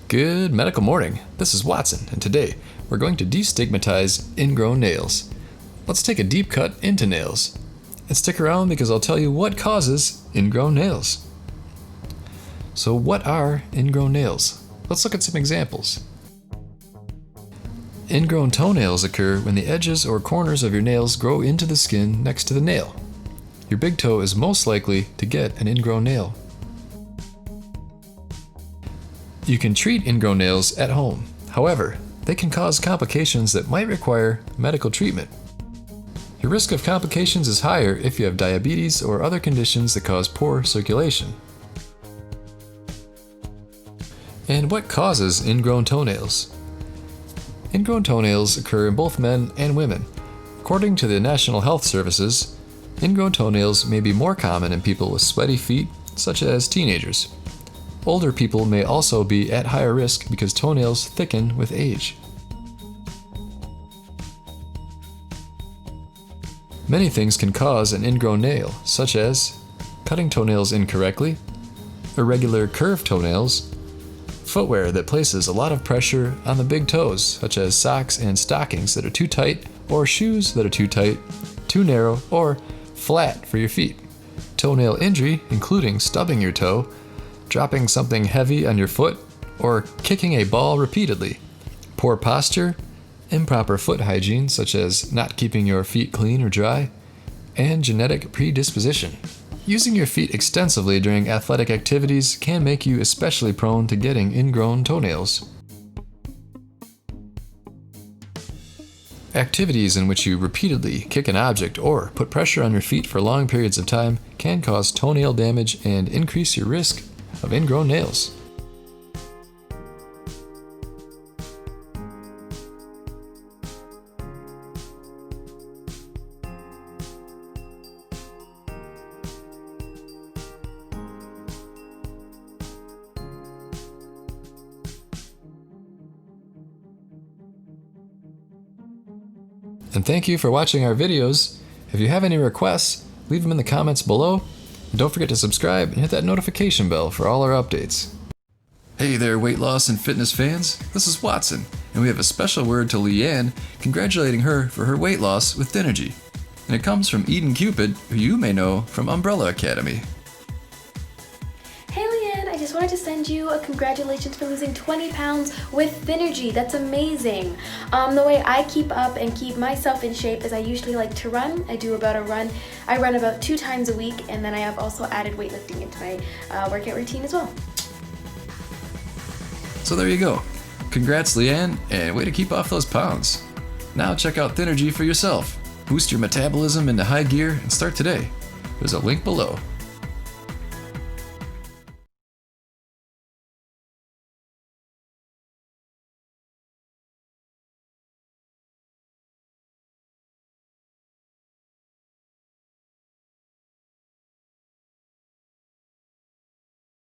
Good medical morning. This is Watson, and today we're going to destigmatize ingrown nails. Let's take a deep cut into nails. And stick around because I'll tell you what causes ingrown nails. So what are ingrown nails? Let's look at some examples. Ingrown toenails occur when the edges or corners of your nails grow into the skin next to the nail. Your big toe is most likely to get an ingrown nail. You can treat ingrown nails at home. However, they can cause complications that might require medical treatment. Your risk of complications is higher if you have diabetes or other conditions that cause poor circulation. And what causes ingrown toenails? Ingrown toenails occur in both men and women. According to the National Health Services, ingrown toenails may be more common in people with sweaty feet, such as teenagers. Older people may also be at higher risk because toenails thicken with age. Many things can cause an ingrown nail, such as cutting toenails incorrectly, irregular curved toenails, footwear that places a lot of pressure on the big toes, such as socks and stockings that are too tight, or shoes that are too tight, too narrow, or flat for your feet. Toenail injury, including stubbing your toe, dropping something heavy on your foot, or kicking a ball repeatedly. Poor posture, improper foot hygiene, such as not keeping your feet clean or dry, and genetic predisposition. Using your feet extensively during athletic activities can make you especially prone to getting ingrown toenails. Activities in which you repeatedly kick an object or put pressure on your feet for long periods of time can cause toenail damage and increase your risk of ingrown nails. And thank you for watching our videos. If you have any requests, leave them in the comments below. And don't forget to subscribe and hit that notification bell for all our updates. Hey there, weight loss and fitness fans. This is Watson, and we have a special word to Leanne, congratulating her for her weight loss with Dynergy. And it comes from Eden Cupid, who you may know from Umbrella Academy. Hey Leanne, I just wanted to send you a congratulations for losing 20 pounds with Dynergy. That's amazing. The way I keep up and keep myself in shape is I usually like to run. I run about 2 times a week, and then I have also added weightlifting into my workout routine as well. So there you go. Congrats, Leanne, and way to keep off those pounds. Now check out Dynergy for yourself. Boost your metabolism into high gear and start today. There's a link below.